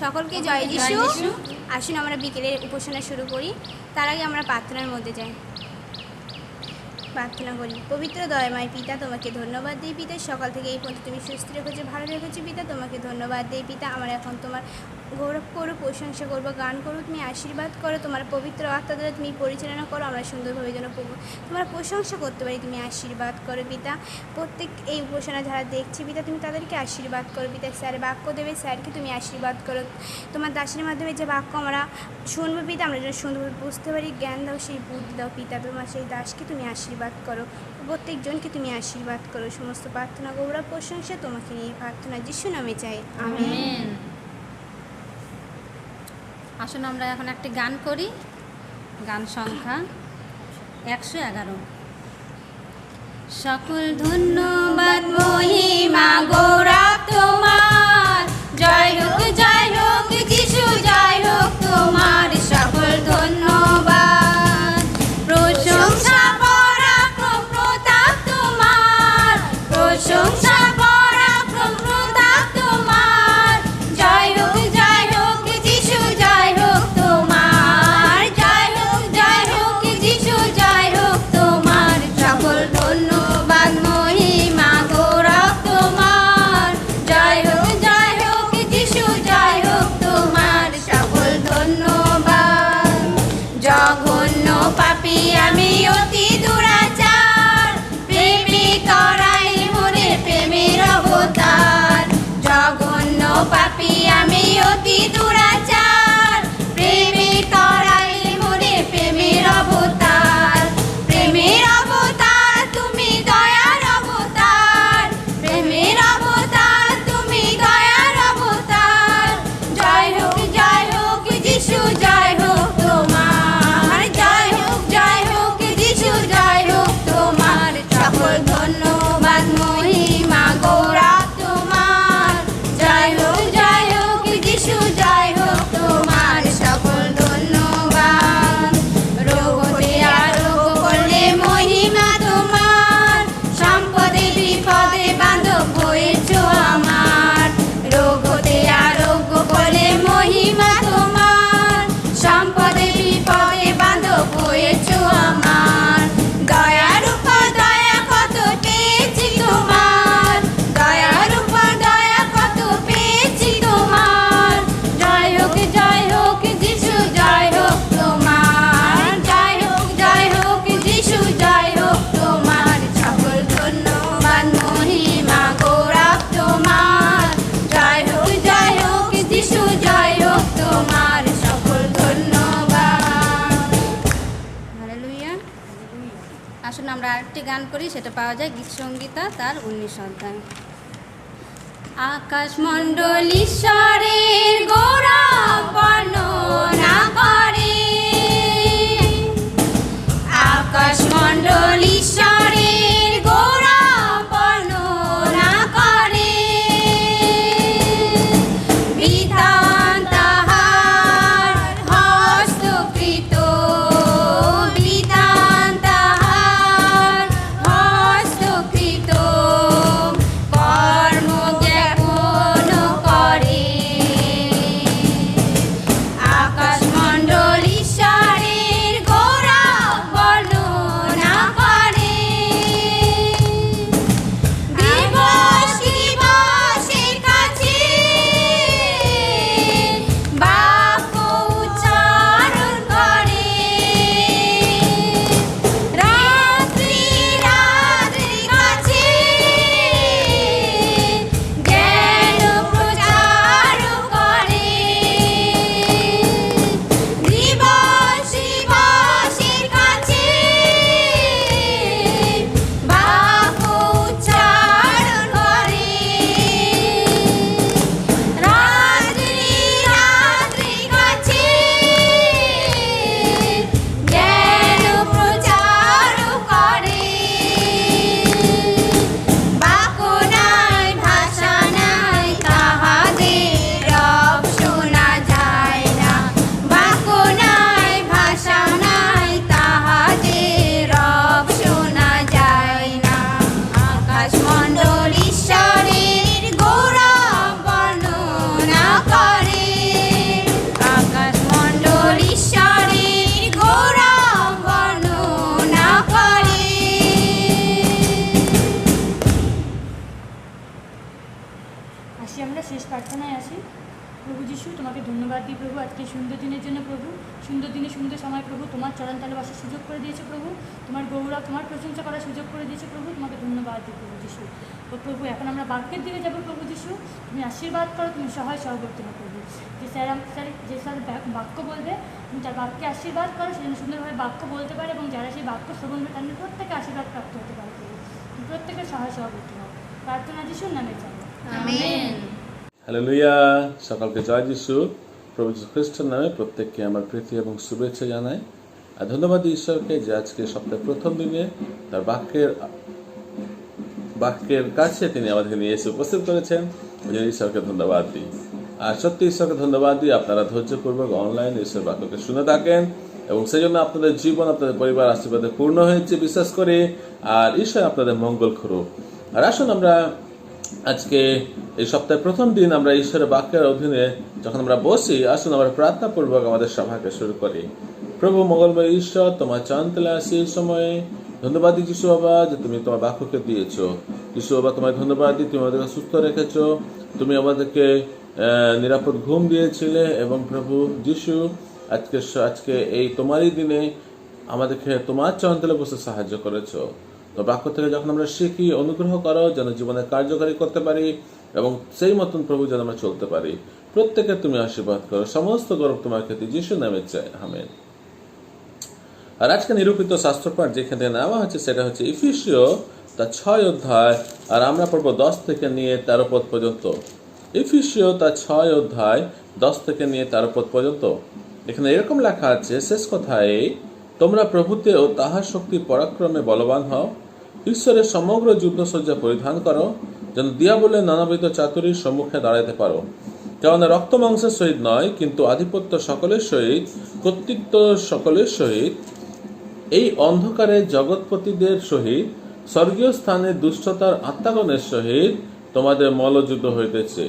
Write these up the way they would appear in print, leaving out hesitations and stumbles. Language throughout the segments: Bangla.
সকলকে জয় যিশু। আসুন আমরা বিকেলের উপাসনা শুরু করি। তার আগে আমরা প্রার্থনার মধ্যে যাই। প্রার্থনা করি। পবিত্র দয়াময় পিতা, তোমাকে ধন্যবাদ দিই পিতা, সকাল থেকে এই পর্যন্ত তুমি সুস্থ রেখেছো, ভালো রেখেছো পিতা, তোমাকে ধন্যবাদ দিই পিতা। আমরা এখন তোমার গৌরব করো, প্রশংসা করবো, গান করো, তুমি আশীর্বাদ করো, তোমার পবিত্র আত্মা দ্বারা তুমি পরিচালনা করো, আমরা সুন্দরভাবে যেন তোমার প্রশংসা করতে পারি, তুমি আশীর্বাদ করো পিতা। প্রত্যেক এই উপাসনা যারা দেখছি পিতা, তুমি তাদেরকে আশীর্বাদ করো পিতা। স্যার বাক্য দেবে, স্যারকে তুমি আশীর্বাদ করো। তোমার দাসের মাধ্যমে যে বাক্য আমরা শুনবো পিতা, আমরা যেন সুন্দরভাবে বুঝতে পারি, জ্ঞান দাও, সেই বুদ্ধি দাও পিতা। তোমার সেই দাসকে তুমি আশীর্বাদ করো, প্রত্যেকজনকে তুমি আশীর্বাদ করো। সমস্ত প্রার্থনা গৌরব প্রশংসা তোমাকে নিয়ে প্রার্থনা যিশু নামে চাই, আমেন। আসুন আমরা এখন একটি গান করি। গান সংখ্যা 111। সকল ধন্যবাদ মহিমা গৌরব তোমার, জয় হোক যিশু, জয় হোক তোমার। সকল ধন্যবাদ, প্রশংসা পরাক্রম প্রতাপ তোমার, প্রশংসা পরাক্রম প্রতাপ তোমার। জয় হোক যিশু, জয় হোক তোমার, জয় হোক যিশু, জয় হোক তোমার। সকল ধন্যবাদ মহিমা গৌরব তোমার, জয় হোক যিশু, জয় হোক তোমার। সকল ধন্যবাদ। জঘন্য পাপী আমি অতি দুরাচার, প্রেমে করাই মোরে প্রেমের অবতার। জঘন্য পাপী আমি অতি দুরাচার, প্রেমে করাই মোরে প্রেমের অবতার। প্রেমের অবতার তুমি, দয়ার অবতার, প্রেমের অবতার তুমি, দয়ার অবতার। জয় হোক যিশু, জয় হোক তোমার, জয় হোক যিশু, জয় হোক তোমার। সকল ধন্যবাদ মহিমা গৌরব তোমার, জয় হোক যিশু, জয় হোক তোমার। সকল ধন্যবাদ। রোগ হতে আরোগ্য করলে মহিমা তোমার, সম্পদে বিপদে বান্ধব হয়েছো আমার। রোগ হতে আরোগ্য করলে মহিমা তোমার, সম্পদে বিপদে বান্ধব হয়েছো আমার। দয়ার উপর দয়া কত পেয়েছি তোমার, দয়ার উপর দয়া কত পেয়েছি তোমার। জয় হোক যিশু, জয় হোক তোমার, জয় হোক যিশু, জয় হোক তোমার। সকল ধন্যবাদ মহিমা গৌরব তোমার, জয় হোক যিশু, জয় হোক তোমার। সকল ধন্যবাদ। হালেলুয়া। আসুন আমরা আরেকটি গান করি, সেটা পাওয়া যায় গীত সংগীতা তার 19 অধ্যায়। আকাশ মণ্ডল ঈশ্বরের গৌরব বর্ণনা করে, আকাশ মণ্ডল ঈশ্বরের গৌরব বর্ণনা করে। বিধান তাহার হস্তকৃত, বিধান তাহার হস্তকৃত, কর্ম জ্ঞাপন করে। আকাশ মণ্ডল প্রভু যিশু, তোমাকে ধন্যবাদ দিই প্রভু আজকে সুন্দর দিনের জন্য প্রভু। সুন্দর দিনে সুন্দর সময় প্রভু তোমার চরণতলে বসার সুযোগ করে দিয়েছে প্রভু। তোমার গৌরব, তোমার প্রশংসা করার সুযোগ করে দিয়েছে প্রভু। তোমাকে ধন্যবাদ দিই প্রভু যিশু। ও প্রভু, এখন আমরা বাক্যের দিকে যাবো প্রভু যিশু। তুমি আশীর্বাদ করো, তুমি সহায় সহবর্তী হও প্রভু। যে স্যার বাক্য বলবে, তুমি তার বাক্যে আশীর্বাদ করো, সেজন্য সুন্দরভাবে বাক্য বলতে পারে এবং যারা সেই বাক্য শ্রবণ করে তাদের প্রত্যেকে আশীর্বাদ প্রাপ্ত হতে পারে প্রভু। তুমি প্রত্যেকের সহায় সহবর্তী হও। প্রার্থনা যিশুর নামে চাই, আমেন। হ্যালেলুয়া। সকালকে জয় যিশু। প্রভু যীশু খ্রিস্টের নামে প্রত্যেককে আমার প্রীতি এবং শুভেচ্ছা জানাই। আর ধন্যবাদ ঈশ্বরকে যে আজকে সপ্তাহের প্রথম দিনে তার বাক্যের কাছে তিনি আমাদেরকে নিয়ে এসে উপস্থিত করেছেন। ওই জন্য ঈশ্বরকে ধন্যবাদ দিই। আর সত্যি ঈশ্বরকে ধন্যবাদ দিই, আপনারা ধৈর্যপূর্বক অনলাইন ঈশ্বর বাক্যকে শুনে থাকেন এবং সেই জন্য আপনাদের জীবন, আপনাদের পরিবার আশীর্বাদে পূর্ণ হয়েছে বিশ্বাস করে। আর ঈশ্বর আপনাদের মঙ্গল করুক। আর আসুন আমরা আজকে এই সপ্তাহের প্রথম দিন আমরা ঈশ্বরের বাক্যের অধীনে যখন আমরা বসি, আসুন আমরা প্রার্থনাপূর্বক আমাদের সভাকে শুরু করি। প্রভু মঙ্গলময় ঈশ্বর, তোমার চরণতলে আসি এই সময়ে। ধন্যবাদ দিই যিশু বাবা যে তুমি তোমার বাক্যকে দিয়েছো। যিশু বাবা, তোমায় ধন্যবাদ দিই, তুমি আমাদেরকে সুস্থ রেখেছো, তুমি আমাদেরকে নিরাপদ ঘুম দিয়েছিলে এবং প্রভু যিশু আজকে এই তোমারই দিনে আমাদেরকে তোমার চরণতলে বসে সাহায্য করেছো। তো বাক্য থেকে যখন আমরা শিখি, অনুগ্রহ করো যেন জীবনে কার্যকারী করতে পারি এবং সেই মতন প্রভু যেন আমরা চলতে পারি। প্রত্যেকে তুমি আশীর্বাদ করো, সমস্ত গৌরব তোমার ক্ষেত্রে যিশু নামে চাই, আমেন। আর আজকে নিরূপিত শাস্ত্রপাঠ যেখানে নেওয়া হচ্ছে সেটা হচ্ছে ইফিসীয় তার 6 অধ্যায়, আর আমরা পড়বো 10 থেকে নিয়ে 13 পদ পর্যন্ত। ইফিসীয় তার 6 অধ্যায় 10 থেকে নিয়ে 13 পদ পর্যন্ত। এখানে এরকম লেখা আছে, শেষ কথায় তোমরা প্রভুতে ও তাহার শক্তির পরাক্রমে বলবান হও, ঈশ্বরের সমগ্র যুদ্ধসজ্জা পরিধান করো, যেন দিয়াবলের নানাবিধ চাতুরীর সম্মুখে দাঁড়াইতে পারো। কেননা রক্ত মাংসের সহিত নয়, কিন্তু আধিপত্য সকলের সহিত, কর্তৃত্ব সকলের সহিত, এই অন্ধকারে জগৎপতিদের সহিত, স্বর্গীয় স্থানে দুষ্টতার আত্মাগণের সহিত তোমাদের মল্লযুদ্ধ হইতেছে।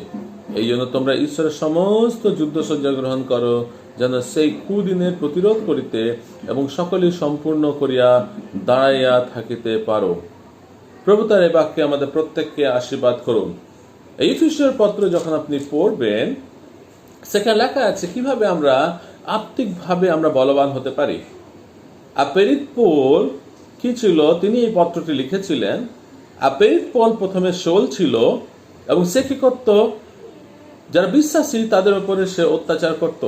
এই জন্য তোমরা ঈশ্বরের সমস্ত যুদ্ধসজ্জা গ্রহণ করো, যেন সেই কুদিনের প্রতিরোধ করিতে এবং সকলেই সম্পূর্ণ করিয়া দাঁড়াইয়া থাকিতে পারো। প্রভু তার এই বাক্যে আমাদের প্রত্যেককে আশীর্বাদ করুন। এই ইফিসীয় পত্র যখন আপনি পড়বেন, সেখানে লেখা আছে কিভাবে আমরা আত্মিকভাবে আমরা বলবান হতে পারি। আপেরিত পৌল কি ছিল, তিনি এই পত্রটি লিখেছিলেন। আপেরিত পৌল প্রথমে শোল ছিল এবং সে কি করত, যারা বিশ্বাসী তাদের উপরে সে অত্যাচার করত।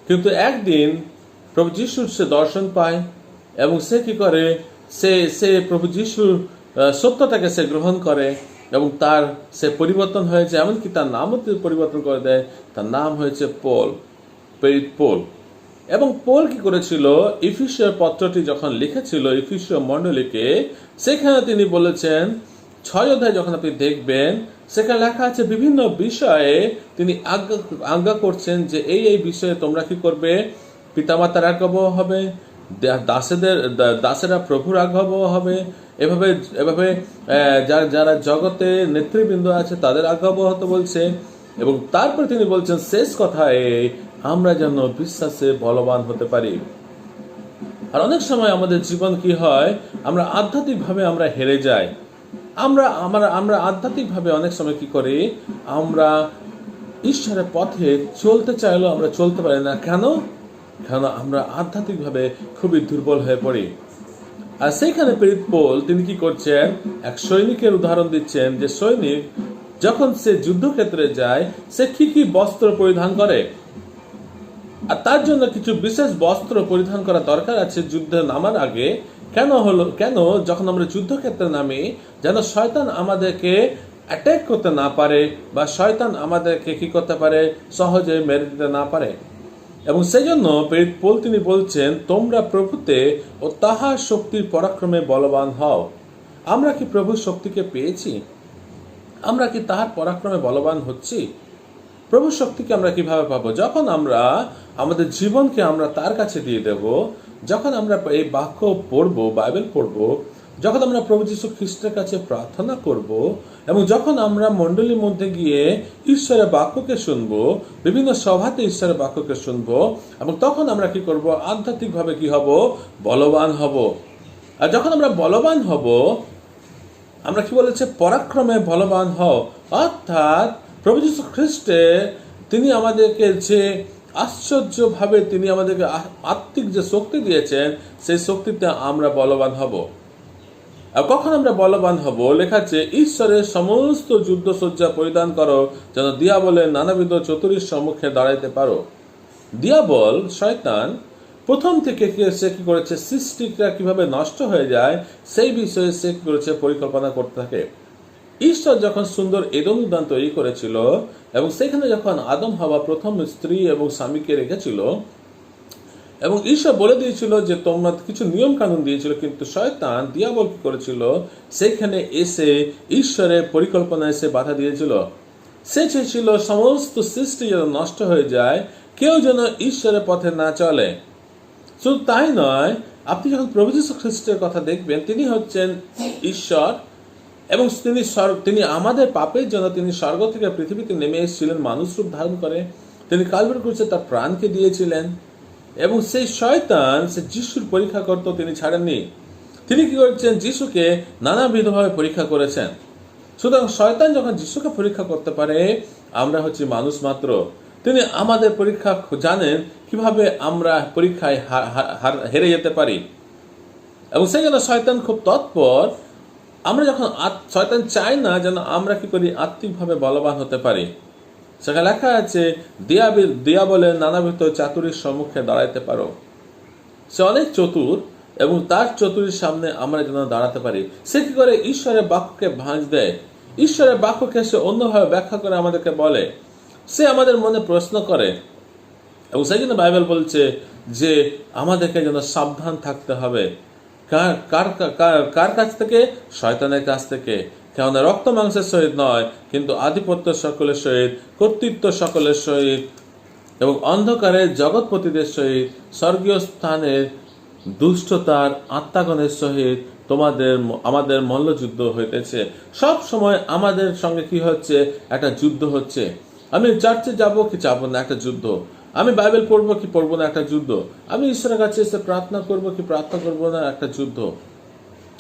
কিন্তু একদিন প্রভু যিশুর সে দর্শন পায় এবং সে কি করে, সে প্রভু যিশুর সত্যটাকে সে গ্রহণ করে এবং তার সে পরিবর্তন হয়েছে, এমনকি তার নামও পরিবর্তন করে দেয়। তার নাম হয়েছে পৌল, প্রেরিত পৌল। এবং পৌল কি করেছিল, ইফিসীয় পত্রটি যখন লিখেছিল ইফিসীয় মণ্ডলীকে, সেখানে তিনি বলেছেন 6 অধ্যায় যখন আপনি দেখবেন, সেখানে লেখা আছে বিভিন্ন বিষয়ে তিনি আজ্ঞা করছেন যে এই বিষয়ে তোমরা কি করবে, পিতামাতার আজ্ঞাবহ হবে, দাসেরা প্রভুর আজ্ঞাবহ হবে, এভাবে যারা জগতে নেতৃবৃন্দ আছে তাদের আজ্ঞাবহ হতে বলছে। এবং তারপরে তিনি বলছেন শেষ কথায় আমরা যেন বিশ্বাসে বলবান হতে পারি। আর অনেক সময় আমাদের জীবন কি হয়, আমরা আধ্যাত্মিকভাবে আমরা হেরে যাই। আমরা আধ্যাত্মিকভাবে অনেক সময় কি করি, আমরা ঈশ্বরের পথে চলতে চাইলেও আমরা চলতে পারি না। কেন আমরা আধ্যাত্মিকভাবে খুবই দুর্বল হয়ে পড়ি। আর সেইখানে প্রেরিত পৌল তিনি কি করছেন, এক সৈনিকের উদাহরণ দিচ্ছেন যে সৈনিক যখন সে যুদ্ধক্ষেত্রে যায়, সে কি বস্ত্র পরিধান করে, আর তার জন্য কিছু বিশেষ বস্ত্র পরিধান করা দরকার আছে যুদ্ধে নামার আগে। কেন যখন আমরা যুদ্ধক্ষেত্রে নামি, যেন শয়তান আমাদেরকে অ্যাটাক করতে না পারে বা শয়তান আমাদেরকে কি করতে পারে, সহজে মেরে দিতে না পারে। এবং সেই জন্য প্রেরিত পৌল তিনি বলছেন তোমরা প্রভুতে ও তাহার শক্তির পরাক্রমে বলবান হও। আমরা কি প্রভুর শক্তিকে পেয়েছি? আমরা কি তাহার পরাক্রমে বলবান হচ্ছি? প্রভুর শক্তিকে আমরা কিভাবে পাবো? যখন আমরা আমাদের জীবনকে আমরা তার কাছে দিয়ে দেব, যখন আমরা এই বাক্য পড়বো, বাইবেল পড়বো, যখন আমরা প্রভু যীশু খ্রিস্টের কাছে প্রার্থনা করব এবং যখন আমরা মণ্ডলীর মধ্যে গিয়ে ঈশ্বরের বাক্যকে শুনবো, বিভিন্ন সভাতে ঈশ্বরের বাক্যকে শুনবো, এবং তখন আমরা কি করব, আধ্যাত্মিকভাবে কি হব, বলবান হব। আর যখন আমরা বলবান হব, আমরা কি বলেছে, পরাক্রমে বলবান হও, অর্থাৎ প্রভু যীশু খ্রিস্টে তিনি আমাদেরকে যে আশ্চর্যভাবে তিনি আমাদেরকে আত্মিক যে শক্তি দিয়েছেন, সেই শক্তিতে আমরা বলবান হব। আর কখন আমরা বলবান হব? লেখা আছে, ঈশ্বরের সমস্ত যুদ্ধসজ্জা পরিধান করো, যেন দিয়াবলের নানাবিধ চতুরির সম্মুখে দাঁড়াইতে পারো। দিয়াবল, শয়তান, প্রথম থেকে সে কি করেছে, সৃষ্টিটা কিভাবে নষ্ট হয়ে যায় সেই বিষয়ে সে কি করেছে, পরিকল্পনা করতে থাকে। ঈশ্বর যখন সুন্দর এদম উদ্যান তৈরি করেছিল এবং সেখানে যখন আদম হাওয়া প্রথম স্ত্রী এবং স্বামীকে রেখেছিল এবং ঈশ্বর বলে দিয়েছিল যে তোমরা কিছু নিয়ম কানুন দিয়েছিল, কিন্তু শয়তান দিয়াবল কি করেছিল, সেখানে এসে ঈশ্বরের পরিকল্পনায় সে বাধা দিয়েছিল। সে চেয়েছিল সমস্ত সৃষ্টি যেন নষ্ট হয়ে যায়, কেউ যেন ঈশ্বরের পথে না চলে। শুধু তাই নয়, আপনি যখন প্রভু যীশু খ্রিস্টের কথা দেখবেন, তিনি হচ্ছেন ঈশ্বর এবং তিনি আমাদের পাপের জন্য তিনি স্বর্গ থেকে পৃথিবীতে নেমে এসেছিলেন মানুষ রূপ ধারণ করে। তিনি কালভারি ক্রুশে তার প্রাণকে দিয়েছিলেন এবং সেই শয়তান সে যিশুর পরীক্ষা করত, তিনি ছাড়েননি। তিনি কি করেছেন, যিশুকে নানাবিধভাবে পরীক্ষা করেছেন। সুতরাং শয়তান যখন যিশুকে পরীক্ষা করতে পারে, আমরা হচ্ছি মানুষ মাত্র। তিনি আমাদের পরীক্ষা জানেন কিভাবে আমরা পরীক্ষায় হেরে যেতে পারি এবং সেই জন্য শয়তান খুব তৎপর। আমরা যখন শয়তান চাই না যেন আমরা কি করি, আত্মিকভাবে বলবান হতে পারি। সেখানে লেখা আছে, দিয়াবলের নানাবিধ চাতুরীর সম্মুখে দাঁড়াইতে পারো। সে অনেক চতুর এবং তার চতুরীর সামনে আমরা যেন দাঁড়াতে পারি। সে কি করে, ঈশ্বরের বাক্যকে ভাঁজ দেয়, ঈশ্বরের বাক্যকে সে অন্যভাবে ব্যাখ্যা করে আমাদেরকে বলে, সে আমাদের মনে প্রশ্ন করে। এবং সেই জন্য বাইবেল বলছে যে আমাদেরকে যেন সাবধান থাকতে হবে। কার কাছ থেকে? শয়তানের কাছ থেকে। কেননা রক্ত মাংসের সহিত নয়, কিন্তু আধিপত্য সকলের সহিত, কর্তৃত্ব সকলের সহিত এবং অন্ধকারের জগৎপতিদের সহিত, স্বর্গীয় স্থানের দুষ্টতার আত্মাগণের সহিত আমাদের মল্লযুদ্ধ হইতেছে। সব সময় আমাদের সঙ্গে কি হচ্ছে, একটা যুদ্ধ হচ্ছে। আমি চার্চে যাব কি যাব না, একটা যুদ্ধ। আমি বাইবেল পড়বো কি পড়বো না, একটা যুদ্ধ। আমি ঈশ্বরের কাছে এসে প্রার্থনা করবো কি প্রার্থনা করবো না, একটা যুদ্ধ।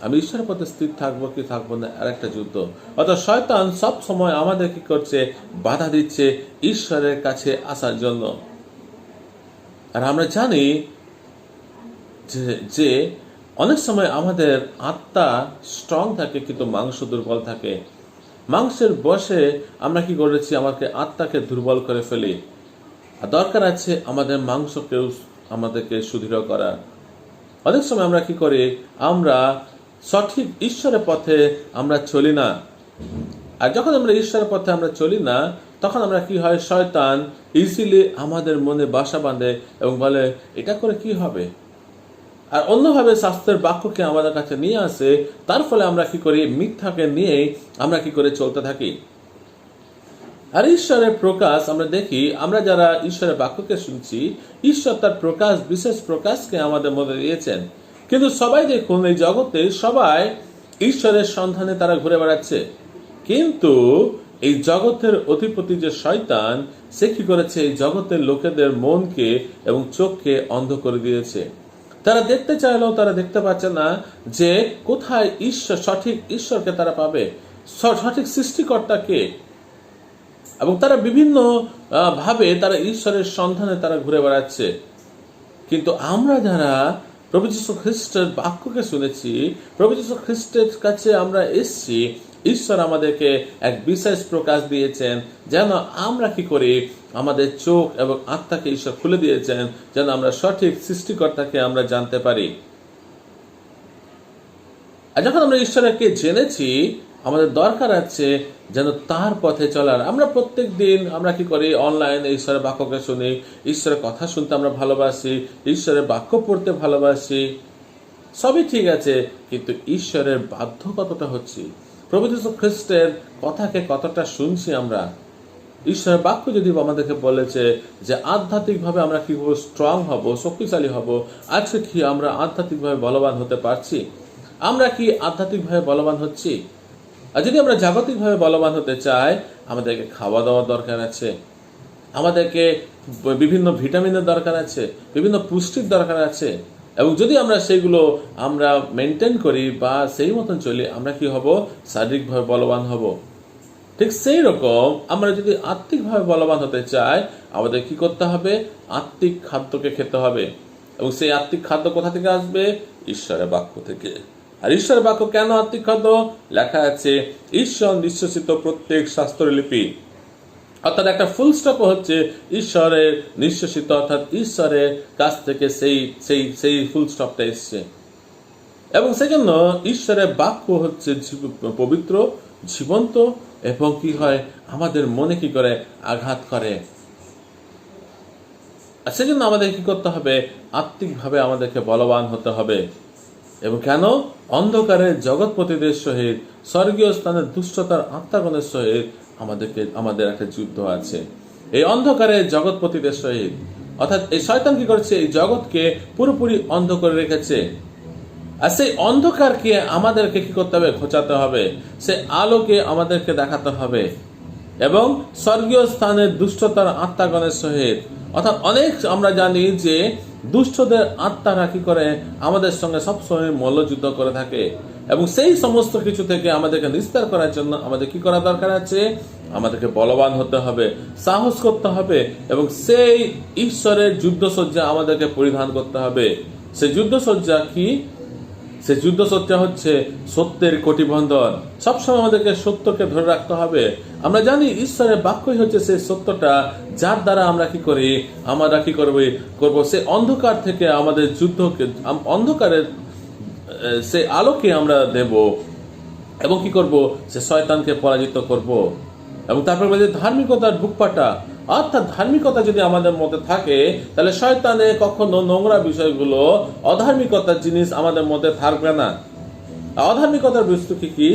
আমি ঈশ্বরের পথে স্থির থাকবো কি থাকবো না, আর একটা যুদ্ধ। অর্থাৎ শয়তান সব সময় আমাদের কি করছে, বাধা দিচ্ছে ঈশ্বরের কাছে আসার জন্য। আর আমরা জানি যে অনেক সময় আমাদের আত্মা স্ট্রং থাকে কিন্তু মাংস দুর্বল থাকে। মাংসের বশে আমরা কি করেছি, আমাকে আত্মাকে দুর্বল করে ফেলি। আর দরকার আছে আমাদের মাংসকেও আমাদেরকে সুদৃঢ় করা। অনেক সময় আমরা কি করি, আমরা সঠিক ঈশ্বরের পথে আমরা চলি না। আর যখন আমরা ঈশ্বরের পথে আমরা চলি না, তখন আমরা কি হয়, শয়তান ইজিলি আমাদের মনে বাসা বাঁধে এবং বলে এটা করে কি হবে, আর অন্যভাবে শাস্ত্রের বাক্যকে আমাদের কাছে নিয়ে আসে। তার ফলে আমরা কি করি, মিথ্যাকে নিয়ে আমরা কি করে চলতে থাকি। আর ঈশ্বরের প্রকাশ আমরা দেখি, আমরা যারা ঈশ্বরের বাক্যকে শুনছি, ঈশ্বর তার প্রকাশ, বিশেষ প্রকাশকে আমাদের মধ্যে দিয়েছেন। কিন্তু সবাই দেখুন, এই জগতে সবাই ঈশ্বরের সন্ধানে তারা ঘুরে বেড়াচ্ছে, কিন্তু এই জগতের অধিপতি যে শয়তান, সে কি করেছে, এই জগতের লোকেদের মনকে এবং চোখকে অন্ধ করে দিয়েছে। তারা দেখতে চাইলেও তারা দেখতে পাচ্ছে না যে কোথায় ঈশ্বর, সঠিক ঈশ্বরকে তারা পাবে, সঠিক সৃষ্টিকর্তাকে। এবং তারা বিভিন্ন ভাবে তারা ঈশ্বরের সন্ধানে তারা ঘুরে বেড়াচ্ছে। কিন্তু আমরা যারা প্রভু যীশু খ্রিস্টের বাক্যকে শুনেছি, প্রভু যীশু খ্রিস্টের কাছে আমরা এসেছি, ঈশ্বর আমাদেরকে এক বিশেষ প্রকাশ দিয়েছেন, যেন আমরা কি করি, আমাদের চোখ এবং আত্মাকে ঈশ্বর খুলে দিয়েছেন, যেন আমরা সঠিক সৃষ্টিকর্তাকে আমরা জানতে পারি। আর যখন আমরা ঈশ্বরকে জেনেছি, আমাদের দরকার আছে যেন তার পথে চলার। আমরা প্রত্যেক দিন আমরা কি করি, অনলাইনে ঈশ্বরের বাক্যকে শুনি, ঈশ্বরের কথা শুনতে আমরা ভালোবাসি, ঈশ্বরের বাক্য পড়তে ভালোবাসি, সবই ঠিক আছে, কিন্তু ঈশ্বরের বাধ্য কতটা হচ্ছি, প্রভু যীশু খ্রিস্টের কথাকে কতটা শুনছি আমরা। ঈশ্বরের বাক্য যদি আমাদেরকে বলেছে যে আধ্যাত্মিকভাবে আমরা কিভাবে স্ট্রং হব, শক্তিশালী হব, আজকে কি আমরা আধ্যাত্মিকভাবে বলবান হতে পারছি? আমরা কি আধ্যাত্মিকভাবে বলবান হচ্ছি? আর যদি আমরা জাগতিকভাবে বলবান হতে চাই, আমাদেরকে খাওয়া দাওয়ার দরকার আছে, আমাদেরকে বিভিন্ন ভিটামিনের দরকার আছে, বিভিন্ন পুষ্টির দরকার আছে। এবং যদি আমরা সেইগুলো আমরা মেনটেন করি বা সেই মতন চলি, আমরা কি হব, শারীরিকভাবে বলবান হব। ঠিক সেই রকম আমরা যদি আত্মিকভাবে বলবান হতে চাই, আমাদের কি করতে হবে? আত্মিক খাদ্যকে খেতে হবে। এবং সেই আত্মিক খাদ্য কোথা থেকে আসবে? ঈশ্বরের বাক্য থেকে। আর ঈশ্বরের বাক্য কেন আত্মিক খাদ্য? লেখা আছে ঈশ্বর নিঃশ্বসিত প্রত্যেক শাস্ত্রলিপি, অর্থাৎ একটা ফুল স্টপ হচ্ছে ঈশ্বরের নিঃশ্বসিত, অর্থাৎ ঈশ্বরের কাছ থেকে সেই সেই সেই ফুল স্টপটা এসছে। এবং সেই জন্য ঈশ্বরের বাক্য হচ্ছে পবিত্র, জীবন্ত, এবং কি হয়? আমাদের মনে কি করে? আঘাত করে। আর সেজন্য আমাদের কি করতে হবে? আত্মিকভাবে আমাদেরকে বলবান হতে হবে। এবং কেন? অন্ধকারের জগৎপতিদের সহিত, স্বর্গীয় স্থানের দুষ্টতার আত্মাগণের সহিত আমাদের একটা যুদ্ধ আছে। এই অন্ধকারের জগৎপতিদের সহিত, অর্থাৎ এই শয়তান কি করছে? এই জগৎকে পুরোপুরি অন্ধ করে রেখেছে। আর সেই অন্ধকারকে আমাদেরকে কি করতে হবে? ঘোচাতে হবে। সে আলোকে আমাদেরকে দেখাতে হবে। এবং স্বর্গীয় স্থানের দুষ্টতার আত্মাগণের সহিত, অর্থাৎ অনেক আমরা জানি যে দুষ্টদের আত্মারা কি করে? আমাদের সঙ্গে সবসময় মল্লযুদ্ধ করে থাকে। এবং সেই সমস্ত কিছু থেকে আমাদেরকে নিস্তার করার জন্য আমাদের কি করা দরকার আছে? আমাদেরকে বলবান হতে হবে, সাহস করতে হবে, এবং সেই ঈশ্বরের যুদ্ধসজ্জা আমাদেরকে পরিধান করতে হবে। সেই যুদ্ধসজ্জা কি? সে যুদ্ধসজ্জা হচ্ছে সত্যের কটিবন্ধন। সবসময় আমাদেরকে সত্যকে ধরে রাখতে হবে। আমরা জানি ঈশ্বরের বাক্যই হচ্ছে সেই সত্যটা, যার দ্বারা আমরা কি করি? আমরা কি করবো? সে অন্ধকার থেকে আমাদের যুদ্ধকে, অন্ধকারের সে আলোকে আমরা দেব, এবং কি করব? সে শয়তানকে পরাজিত করব। এবং তারপর বলছে ধার্মিকতার বুকপাটা, অর্থাৎ ধার্মিকতা যদি আমাদের মধ্যে থাকে, তাহলে শয়তানে কখনো নোংরা বিষয়গুলো, অধার্মিকতার জিনিস আমাদের মধ্যে থাকবে না। অধার্মিকতার বস্তু কি?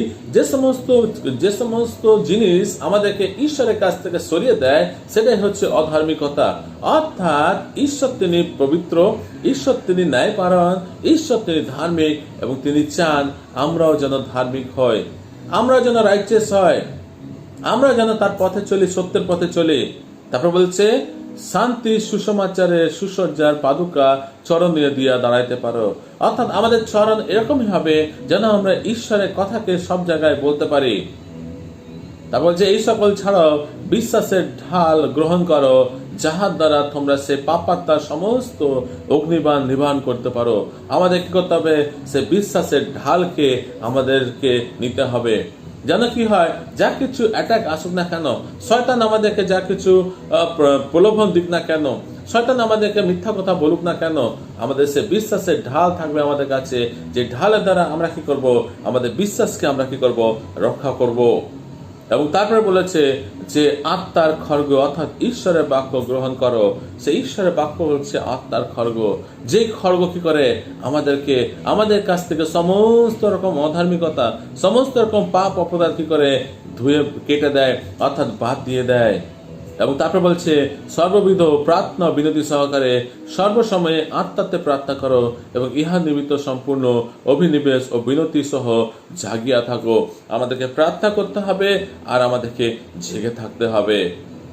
যে সমস্ত জিনিস আমাদেরকে ঈশ্বরের কাছ থেকে সরিয়ে দেয়, সেটাই হচ্ছে অধার্মিকতা। অর্থাৎ ঈশ্বর তিনি পবিত্র, ঈশ্বর তিনি ন্যায়পরায়ণ, ঈশ্বর তিনি ধার্মিক, এবং তিনি চান আমরাও যেন ধার্মিক হয়, আমরা যেন রাইচিয়াস হয়, আমরা যেন তার পথে চলি, সত্যের পথে চলি। তারপর বলছে শান্তি সুসমাচারের সুসজ্জার পাদুকা চরণে দিয়া দাঁড়াইতে পারো। অর্থাৎ আমাদের চরণ এরকমই হবে যেন আমরা ঈশ্বরের কথাকে সব জায়গায় বলতে পারি। তা বলছে এই সকল ছাড়াও বিশ্বাসের ঢাল গ্রহণ করো, যাহার দ্বারা তোমরা সে পাপাত্মার সমস্ত অগ্নিবাণ নিবারণ করতে পারো। আমাদের কি করতে হবে? সে বিশ্বাসের ঢালকে আমাদেরকে নিতে হবে। যেন কি হয়? যা কিছু অ্যাটাক আসুক না কেন, শয়তান আমাদেরকে যা কিছু প্রলোভন দিক না কেন, শয়তান আমাদেরকে মিথ্যা কথা বলুক না কেন, আমাদের সে বিশ্বাসের ঢাল থাকবে আমাদের কাছে, যে ঢালের দ্বারা আমরা কি করব? আমাদের বিশ্বাসকে আমরা কি করব? রক্ষা করব। এবং তারপরে বলেছে যে আত্মার খড়গ, অর্থাৎ ঈশ্বরের বাক্য গ্রহণ করো। সেই ঈশ্বরের বাক্য হচ্ছে আত্মার খড়গ, যে খড়গ কি করে? আমাদেরকে আমাদের কাছ থেকে সমস্ত রকম অধার্মিকতা, সমস্ত রকম পাপ অপরাধ কি করে? ধুয়ে কেটে দেয়, অর্থাৎ বাদ দিয়ে দেয়। এবং তারপর বলছে সর্ববিধ প্রার্থনা বিনতি সহকারে সর্বসময়ে আত্মাতে প্রার্থনা করো, এবং ইহা নিমিত্ত সম্পূর্ণ অভিনিবেশ ও বিনতি সহ জাগিয়া থাকো। আমাদেরকে প্রার্থনা করতে হবে, আর আমাদেরকে জেগে থাকতে হবে।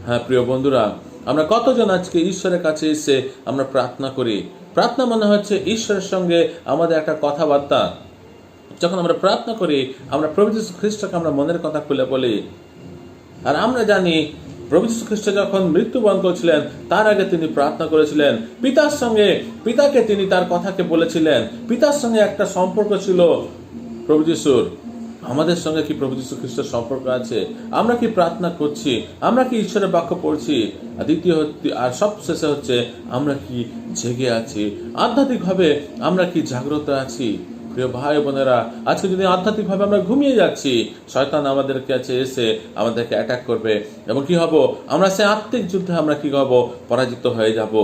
হ্যাঁ প্রিয় বন্ধুরা, আমরা কতজন আজকে ঈশ্বরের কাছে এসে আমরা প্রার্থনা করি? প্রার্থনা মনে হচ্ছে ঈশ্বরের সঙ্গে আমাদের একটা কথাবার্তা। যখন আমরা প্রার্থনা করি, আমরা প্রভু যীশু খ্রিস্টকে আমরা মনের কথা খুলে বলি। আর আমরা জানি প্রভু যীশু খ্রিস্ট যখন মৃত্যুবরণ করেছিলেন, তার আগে তিনি প্রার্থনা করেছিলেন পিতার সঙ্গে। পিতাকে তিনি তার কথাকে বলেছিলেন। পিতার সঙ্গে একটা সম্পর্ক ছিল প্রভু যীশুর। আমাদের সঙ্গে কি প্রভু যীশু খ্রিস্টের সম্পর্ক আছে? আমরা কি প্রার্থনা করছি? আমরা কি ঈশ্বরের বাক্য পড়ছি? আর দ্বিতীয় আর সবশেষে হচ্ছে আমরা কি জেগে আছি? আধ্যাত্মিকভাবে আমরা কি জাগ্রত আছি? প্রিয় ভাই বোনেরা, আজকে যদি আধ্যাত্মিকভাবে আমরা ঘুমিয়ে যাচ্ছি, শয়তান আমাদের কাছে এসে আমাদেরকে অ্যাটাক করবে, এবং কি হব? আমরা সে আত্মিক যুদ্ধে আমরা কি হব? পরাজিত হয়ে যাব।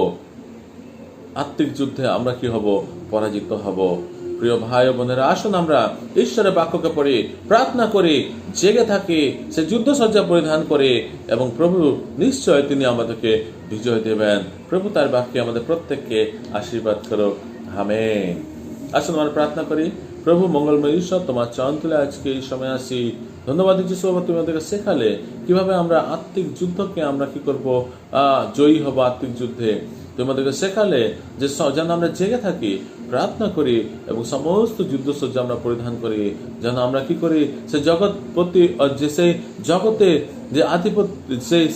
আত্মিক যুদ্ধে আমরা কি হব? পরাজিত হব। প্রিয় ভাই বোনেরা, আসুন আমরা ঈশ্বরের বাক্যকে পড়ি, প্রার্থনা করি, জেগে থাকি, সে যুদ্ধসজ্জা পরিধান করি, এবং প্রভু নিশ্চয় তিনি আমাদেরকে বিজয় দেবেন। প্রভু তার বাক্যে আমাদের প্রত্যেককে আশীর্বাদ করুক। আমেন। আসুন আমরা প্রার্থনা করি। প্রভু মঙ্গলময় ঈশ্বর, তোমার চরণ তুলে আজকে এই সময় আসি। ধন্যবাদ যিশু বাবা, তুমি আমাদেরকে শেখালে কিভাবে আমরা আত্মিক যুদ্ধকে আমরা কি করব? জয়ী হব আত্মিক যুদ্ধে। তুমি আমাদেরকে শেখালে যে যেন আমরা জেগে থাকি, প্রার্থনা করি এবং সমস্ত যুদ্ধসজ্জা আমরা পরিধান করি, যেন আমরা কি করি সে জগৎপতি যে সেই জগতে যে আধিপত্য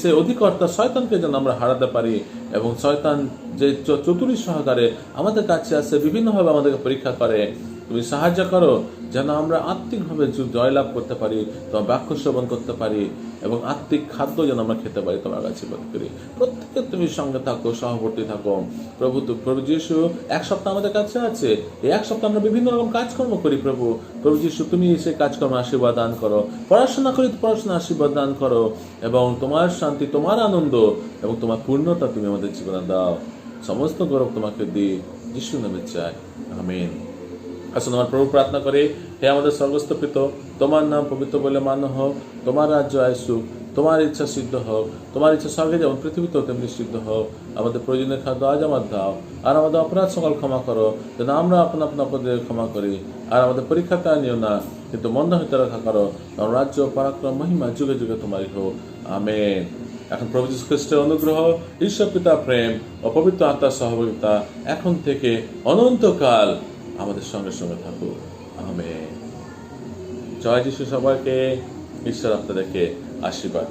সেই অধিকর্তা শয়তানকে যেন আমরা হারাতে পারি, এবং শয়তান যে চতুরী সহকারে আমাদের কাছে আসে, বিভিন্নভাবে আমাদেরকে পরীক্ষা করে, তুমি সাহায্য করো যেন আমরা আত্মিকভাবে জয়লাভ করতে পারি, তোমার বাক্য শ্রবণ করতে পারি এবং আত্মিক খাদ্য যেন আমরা খেতে পারি। তোমার কাছে বোধ করি প্রত্যেকে তুমি সঙ্গে থাকো, সহবর্তী থাকো প্রভু যীশু। এক সপ্তাহ আমাদের কাছে আছে, এই এক সপ্তাহ আমরা বিভিন্ন রকম কাজকর্ম করি প্রভু যীশু, তুমি সেই কাজকর্ম আশীর্বাদ দান করো, পড়াশোনা করি পড়াশোনা আশীর্বাদ দান করো, এবং তোমার শান্তি, তোমার আনন্দ এবং তোমার পূর্ণতা তুমি আমাদের জীবনে দাও। সমস্ত গৌরব তোমাকে দিই, যিশু নামে চাই, আমিন। আসুন আমার প্রভু প্রার্থনা করে, হে আমাদের স্বর্গস্থ পিতা, তোমার নাম পবিত্র বলে মান্য হোক, তোমার রাজ্য আসুক, তোমার ইচ্ছা সিদ্ধ হোক, তোমার ইচ্ছা স্বর্গে যেমন পৃথিবীতেও তেমনি সিদ্ধ হোক। আমাদের প্রয়োজনীয় খাদ্য আজ আমার দাও, আর আমাদের অপরাধ সকল ক্ষমা করো যেন আমরা আপন অপরাধের ক্ষমা করি, আর আমাদের পরীক্ষাতে আনিও না, কিন্তু মন্দ হইতে রক্ষা করো, কারণ রাজ্য, পরাক্রম, মহিমা যুগে যুগে তোমারই হোক, আমেন। এখন প্রভু যীশু খ্রিস্টের অনুগ্রহ, ঈশ্বর পিতা প্রেম ও পবিত্র আত্মার সহযোগিতা এখন থেকে অনন্তকাল আমাদের সঙ্গে সঙ্গে থাকুক, আমেন। জয় যিশু। সবাইকে ঈশ্বর আপনাদেরকে আশীর্বাদ।